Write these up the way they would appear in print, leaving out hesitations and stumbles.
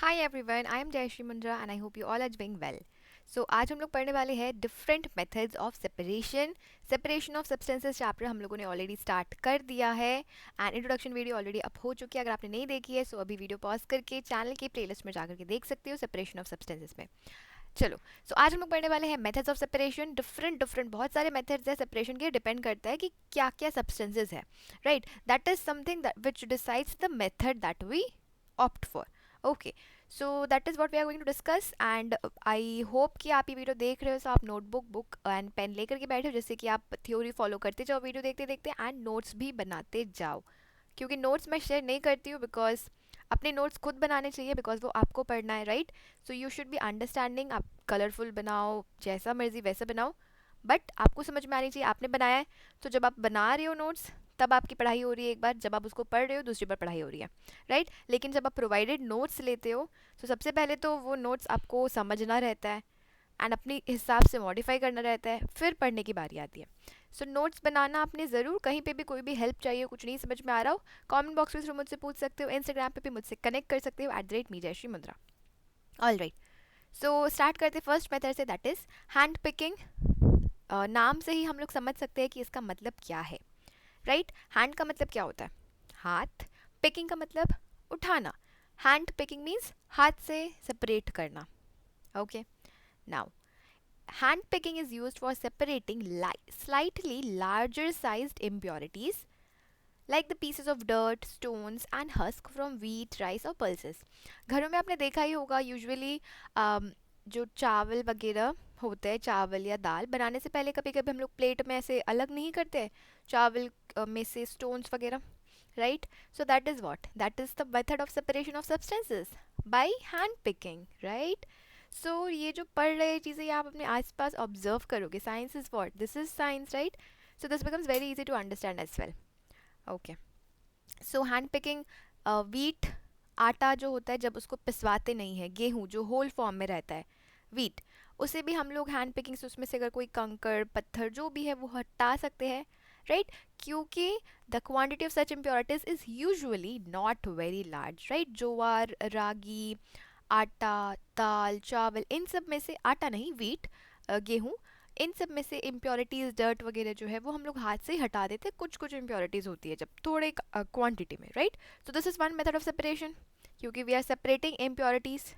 Hi everyone, I am Jayshree Mundra and I hope you all are doing well. So आज हम लोग पढ़ने वाले हैं different methods of separation of substances. Chapter हम लोगों ने ऑलरेडी स्टार्ट कर दिया है and introduction video already up हो चुकी है। अगर आपने नहीं देखी है सो अभी वीडियो पॉज करके चैनल के प्लेलिस्ट में जाकर के देख सकते हो सेपरेशन ऑफ सब्सटेंसेस में। चलो, सो आज हम लोग पढ़ने वाले हैं मेथड्स ऑफ सेपरेशन। डिफरेंट बहुत सारे मेथड्स है सेपरेशन के, डिपेंड करता है कि क्या क्या सब्सटेंसेस है, right. That is something which decides the method that we opt for. Okay, so that is what we are going to discuss and I hope कि आप ये वीडियो देख रहे हो, सो आप नोटबुक बुक एंड पेन लेकर के बैठे हो, जिससे कि आप थ्योरी फॉलो करते जाओ वीडियो देखते देखते एंड नोट्स भी बनाते जाओ। क्योंकि नोट्स मैं शेयर नहीं करती हूँ बिकॉज अपने नोट्स खुद बनाने चाहिए, बिकॉज वो आपको पढ़ना है, right. So you should be understanding. आप कलरफुल बनाओ, जैसा मर्जी वैसा बनाओ, बट आपको समझ में आनी चाहिए आपने बनाया है। तो जब आप बना रहे हो नोट्स तब आपकी पढ़ाई हो रही है एक बार, जब आप उसको पढ़ रहे हो दूसरी बार पढ़ाई हो रही है, राइट। लेकिन जब आप प्रोवाइडेड नोट्स लेते हो तो सबसे पहले तो वो नोट्स आपको समझना रहता है एंड अपने हिसाब से मॉडिफाई करना रहता है, फिर पढ़ने की बारी आती है। सो नोट्स बनाना आपने ज़रूर, कहीं पे भी कोई भी हेल्प चाहिए, कुछ नहीं समझ में आ रहा हो, कमेंट बॉक्स में थ्रू मुझसे पूछ सकते हो, इंस्टाग्राम पे भी मुझसे कनेक्ट कर सकते हो @me Jayshree Mundra. All right, so start करते फर्स्ट मेथड से, दैट इज़ हैंड पिकिंग। नाम से ही हम लोग समझ सकते हैं कि इसका मतलब क्या है, राइट। हैंड का मतलब क्या होता है? हाथ। पिकिंग का मतलब उठाना। हैंड पिकिंग मीन्स हाथ से सेपरेट करना। Okay, now hand picking is used for separating slightly larger sized impurities like the pieces of dirt, stones and husk from wheat, rice or pulses. घरों में आपने देखा ही होगा यूजुअली जो चावल वगैरह होते हैं, चावल या दाल बनाने से पहले कभी कभी हम लोग प्लेट में ऐसे अलग नहीं करते चावल में से स्टोन्स वगैरह, right? So that is what? That is the method of separation of substances by hand picking, right? So ये जो पढ़ रहे चीज़ें ये आप अपने आसपास ऑब्जर्व करोगे. Science is what? This is science, right? So this becomes very easy to understand as well. Okay. So hand picking, wheat, आटा जो होता है जब उसको पिसवाते नहीं है, गेहूँ जो होल फॉर्म में रहता है, वीट, उसे भी हम लोग हैंड पिकिंग से उसमें से अगर कोई कंकड़ पत्थर जो भी है वो हटा सकते हैं, राइट। क्योंकि the quantity of such impurities is usually not very large, right. ज्वार, रागी, आटा, दाल, चावल, इन सब में से, आटा नहीं वीट, गेहूँ, इन सब में से इम्प्योरिटीज़ डर्ट वगैरह जो है वो हम लोग हाथ से ही हटा देते हैं। कुछ कुछ इम्प्योरिटीज़ होती है जब थोड़े क्वांटिटी में, right. So this is one method of separation, क्योंकि we are separating impurities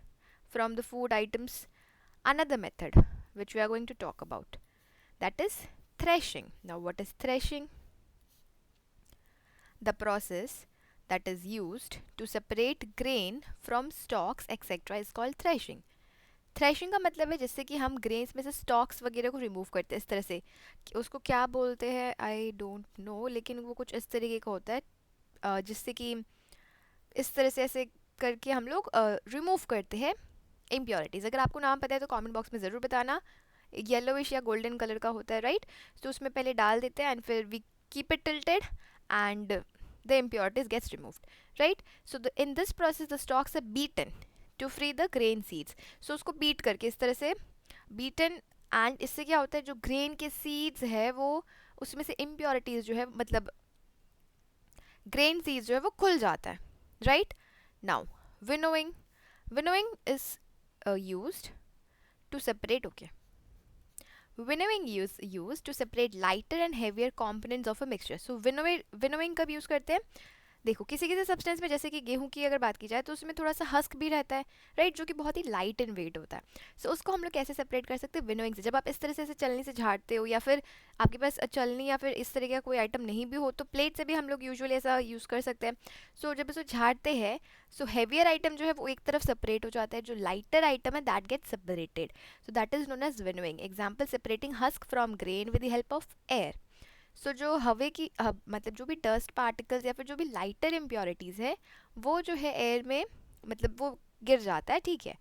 from the food items. Another method which we are going to talk about, that is threshing. Now what is threshing? The process that is used to separate grain from stalks etc is called threshing. Threshing का मतलब है जिससे कि हम grains में से stocks वगैरह को रिमूव करते हैं इस तरह से, कि उसको क्या बोलते हैं आई डोंट नो, लेकिन वो कुछ इस तरीके का होता है जिससे कि इस तरह से ऐसे करके हम लोग रिमूव करते हैं इम्प्योरिटीज़। अगर आपको नाम पता है तो कमेंट बॉक्स में ज़रूर बताना। येलोविश या गोल्डन कलर का होता है, राइट। तो उसमें पहले डाल देते हैं एंड फिर we keep it tilted and the impurities gets removed, right. So in this process the stalks are beaten to free the grain seeds. So उसको बीट करके इस तरह से बीटन, एंड इससे क्या होता है जो ग्रेन के सीड्स है वो उसमें से इम्प्योरिटीज़ जो है, मतलब ग्रेन सीड्स जो है वो खुल जाता है, right. Now winnowing, winnowing is used to separate, okay, winnowing is used to separate lighter and heavier components of a mixture. So winnowing कब यूज़ करते हैं? देखो किसी किसी सब्सटेंस में, जैसे कि गेहूं की अगर बात की जाए तो उसमें थोड़ा सा हस्क भी रहता है, राइट, जो कि बहुत ही लाइट इन वेट होता है। सो उसको हम लोग कैसे सेपरेट कर सकते हैं? विनोइंग से। जब आप इस तरह से चलनी से झाड़ते हो या फिर आपके पास चलनी या फिर इस तरह का कोई आइटम नहीं भी हो तो प्लेट से भी हम लोग यूजुअली ऐसा यूज़ कर सकते हैं। सो जब इसको झाड़ते हैं सो हैवियर आइटम जो है वो एक तरफ सेपरेट हो जाता है, जो लाइटर आइटम है that get separated. So that is known as winnowing. Example, separating husk from grain with the help of air. So जो हवे की मतलब जो भी डस्ट पार्टिकल्स या फिर जो भी लाइटर इम्प्योरिटीज़ है वो जो है एयर में, मतलब वो गिर जाता है, ठीक है।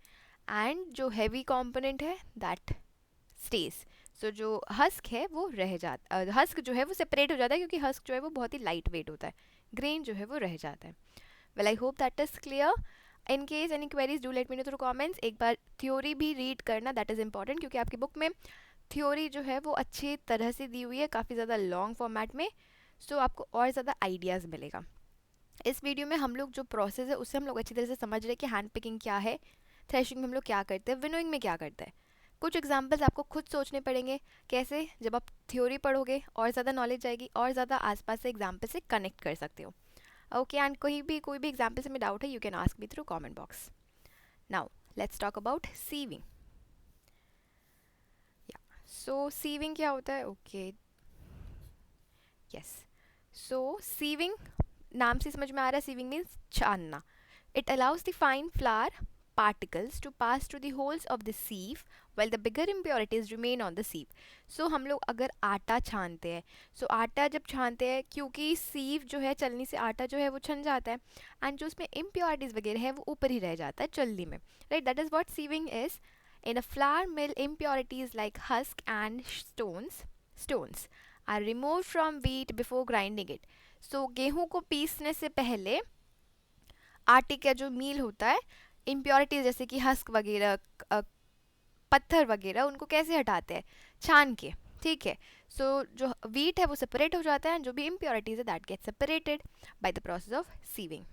एंड जो हैवी कंपोनेंट है दैट स्टेज। सो जो हस्क है वो रह जाता, हस्क जो है वो सेपरेट हो जाता है क्योंकि हस्क जो है वो बहुत ही लाइट वेट होता है, ग्रेन जो है वो रह जाता है। Well I hope that is clear. In case any queries do let me know through comments. एक बार थ्योरी भी रीड करना, दैट इज़ इंपॉर्टेंट, क्योंकि आपकी बुक में थ्योरी जो है वो अच्छी तरह से दी हुई है, काफ़ी ज़्यादा लॉन्ग फॉर्मेट में। सो आपको और ज़्यादा आइडियाज़ मिलेगा। इस वीडियो में हम लोग जो प्रोसेस है उससे हम लोग अच्छी तरह से समझ रहे हैं कि हैंड पिकिंग क्या है, थ्रेशिंग में हम लोग क्या करते हैं, विनोइंग में क्या करते हैं। कुछ एग्जांपल्स आपको खुद सोचने पड़ेंगे, कैसे, जब आप थ्योरी पढ़ोगे और ज़्यादा नॉलेज आएगी और ज़्यादा आसपास से एग्जाम्पल से कनेक्ट कर सकते हो। ओके, एंड कोई भी एग्जाम्पल से में डाउट है, you can ask me through comment box. Now let's talk about sieving. So sieving क्या होता है? Okay, yes. सो सीविंग, नाम से समझ में आ रहा है, सीविंग मीन्स छानना। It allows the fine flower particles to pass through the holes of the sieve while the bigger impurities remain on the sieve. So हम लोग अगर आटा छानते हैं, so आटा जब छानते हैं, क्योंकि सीव जो है चलनी से आटा जो है वो छन जाता है एंड जो उसमें impurities वगैरह है वो ऊपर ही रह जाता है चलनी में, right? That is what sieving is. In a flour mill, impurities like husk and stones are removed from wheat before grinding it. So गेहूं को पीसने से पहले आटे का जो मील होता है, इम्प्योरिटीज जैसे कि हस्क वगैरह, पत्थर वगैरह, उनको कैसे हटाते हैं? छान के, ठीक है? सो जो वीट है वो सेपरेट हो जाता है, जो भी इम्प्योरिटीज है that get separated by the process of sieving.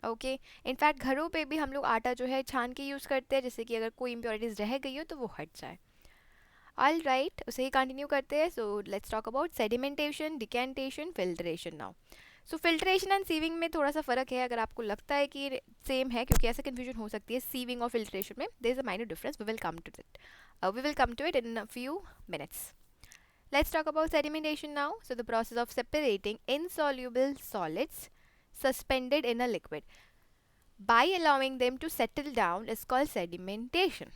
Okay, in fact घरों पे भी हम लोग आटा जो है छान के यूज़ करते हैं, जैसे कि अगर कोई इम्प्योरिटीज रह गई हो तो वो हट जाए. ऑल राइट, उसे ही कंटिन्यू करते हैं. So let's talk about sedimentation, decantation, filtration now. So filtration and sieving में थोड़ा सा फ़र्क है. अगर आपको लगता है कि सेम है, क्योंकि ऐसा कन्फ्यूजन हो सकती है सीविंग और फिल्ट्रेशन में, there is a minor difference. We will come to it in a few minutes. Let's talk about sedimentation now. So the process of separating insoluble solids suspended in a liquid by allowing them to settle down is called sedimentation.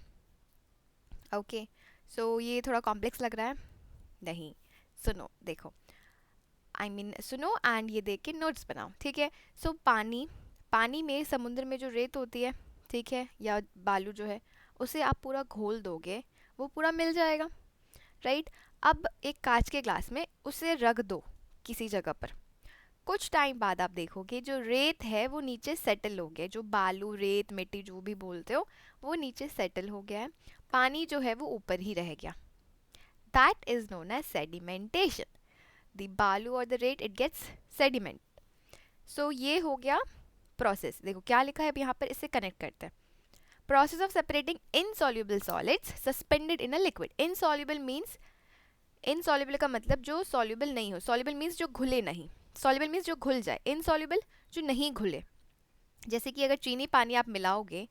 Okay, so ये थोड़ा complex लग रहा है? नहीं, सुनो, देखो, सुनो and ये देख के नोट्स बनाओ, ठीक है? सो पानी में, समुद्र में जो रेत होती है, ठीक है, या बालू जो है, उसे आप पूरा घोल दोगे, वो पूरा मिल जाएगा, राइट? अब एक कांच के ग्लास में उसे रख दो किसी जगह पर. कुछ टाइम बाद आप देखोगे जो रेत है वो नीचे सेटल हो गया, जो बालू, रेत, मिट्टी जो भी बोलते हो, वो नीचे सेटल हो गया है, पानी जो है वो ऊपर ही रह गया. That is known as sedimentation. The बालू और द रेत, इट गेट्स सेडिमेंट. सो ये हो गया प्रोसेस. देखो क्या लिखा है अब यहाँ पर, इससे कनेक्ट करते हैं. Process of separating insoluble solids suspended in a liquid. Insoluble means, insoluble का मतलब जो सॉल्युबल नहीं हो. सॉल्युबल मीन्स जो घुले नहीं, सॉल्युबल मीन्स जो घुल जाए, इनसॉल्युबल जो नहीं घुले. जैसे कि अगर चीनी पानी आप मिलाओगे,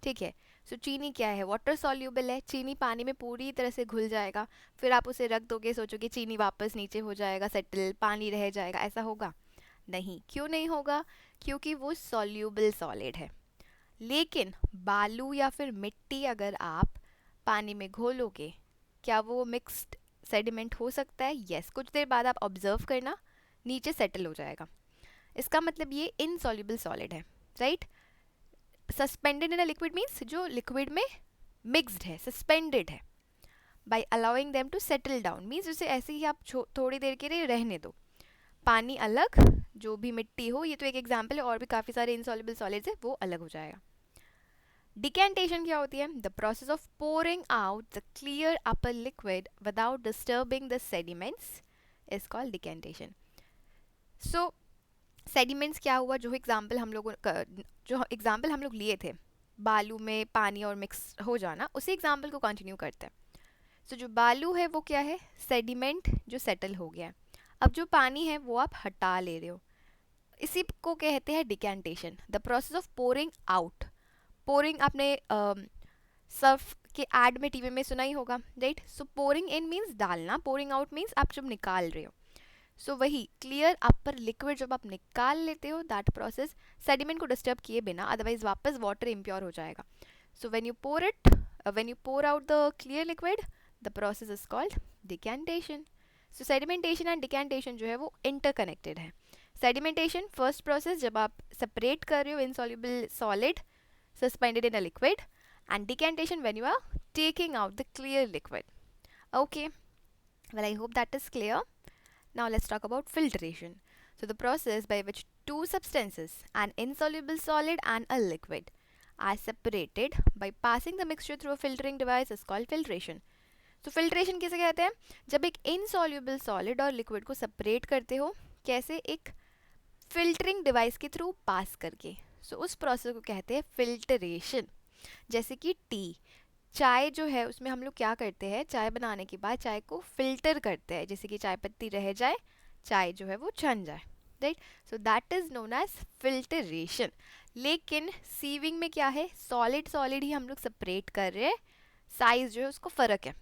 ठीक है, सो चीनी क्या है? वाटर सॉल्युबल है. चीनी पानी में पूरी तरह से घुल जाएगा, फिर आप उसे रख दोगे, सोचोगे चीनी वापस नीचे हो जाएगा सेटल, पानी रह जाएगा, ऐसा होगा? नहीं. क्यों नहीं होगा? क्योंकि वो सॉल्युबल सॉलिड है. लेकिन बालू या फिर मिट्टी अगर आप पानी में घोलोगे, क्या वो मिक्स्ड सेडिमेंट हो सकता है? यस. कुछ देर बाद आप ऑब्जर्व करना, नीचे सेटल हो जाएगा. इसका मतलब ये इनसॉल्युबल सॉलिड है, right? Suspended in a liquid means जो लिक्विड में मिक्स्ड है, सस्पेंडेड है. By allowing them to settle down means उसे ऐसे ही आप थोड़ी देर के लिए रहने दो. पानी अलग, जो भी मिट्टी हो, ये तो एक एग्जाम्पल है, और भी काफ़ी सारे इनसॉल्युबल सॉलिड्स है, वो अलग हो जाएगा. डिकेंटेशन क्या होती है? The process of pouring out the clear upper liquid without disturbing the sediments is called decantation. So sediments क्या हुआ? जो एग्जाम्पल हम लोग लिए थे, बालू में पानी और मिक्स हो जाना, उसी एग्जाम्पल को कंटिन्यू करते हैं. सो जो बालू है वो क्या है? सेडिमेंट जो सेटल हो गया है. अब जो पानी है वो आप हटा ले रहे हो, इसी को कहते हैं decantation. The process of pouring out. Pouring आपने सर्फ के एड में, टीवी में सुना ही होगा, right? So pouring in means डालना, पोरिंग आउट मीन्स आप जब निकाल रहे हो. सो वही क्लियर अपर लिक्विड जब आप निकाल लेते हो, दैट प्रोसेस सेडिमेंट को डिस्टर्ब किए बिना, अदरवाइज वापस वाटर इम्प्योर हो जाएगा. So when you pour out the clear liquid, the process is called decantation. So sedimentation and decantation जो है वो इंटरकनेक्टेड है. सेडिमेंटेशन फर्स्ट प्रोसेस जब आप सेपरेट कर रहे हो insoluble solid suspended in a liquid, and decantation when you are taking out the clear liquid. Okay, well, I hope that is clear. Now let's talk about filtration. So the process by which two substances, an insoluble solid and a liquid, are separated by passing the mixture through a filtering device is called filtration. So filtration किसे कहते हैं? जब एक insoluble solid और liquid को separate करते हो, कैसे? एक फिल्टरिंग डिवाइस के थ्रू पास करके। सो उस प्रोसेस को कहते हैं फिल्टरेशन। जैसे कि टी, चाय जो है उसमें हम लोग क्या करते हैं, चाय बनाने के बाद चाय को फिल्टर करते हैं, जैसे कि चाय पत्ती रह जाए, चाय जो है वो छन जाए, right. So that is known as filtration. लेकिन सीविंग में क्या है, सॉलिड सॉलिड ही हम लोग सेपरेट कर रहे हैं, साइज जो है उसको फर्क है,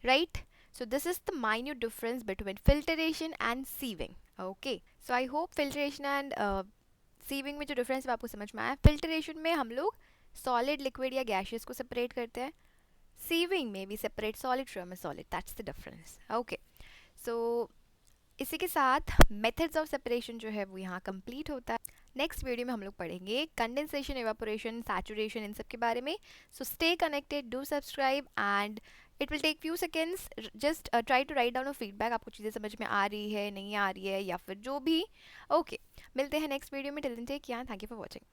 right. So this is the minute difference between filtration and sieving. Okay, so I hope filtration and sieving में जो डिफरेंस है आपको समझ में आया। फिल्टरेशन में हम लोग सॉलिड, लिक्विड या गैशियस को सेपरेट करते हैं, सीविंग में भी separate solid from a solid, that's the difference. Okay, so इसी के साथ मेथड्स ऑफ सेपरेशन जो है वो यहाँ कंप्लीट होता है। नेक्स्ट वीडियो में हम लोग पढ़ेंगे कंडेंसेशन, एवापोरेशन, सैचुरेशन, इन सब के बारे में। So stay connected, do subscribe and it will take few seconds, just try to write down a feedback, आपको चीज़ें समझ में आ रही है, नहीं आ रही है, या फिर जो भी। ओके, मिलते हैं नेक्स्ट वीडियो में। Till then take care, thank you for watching.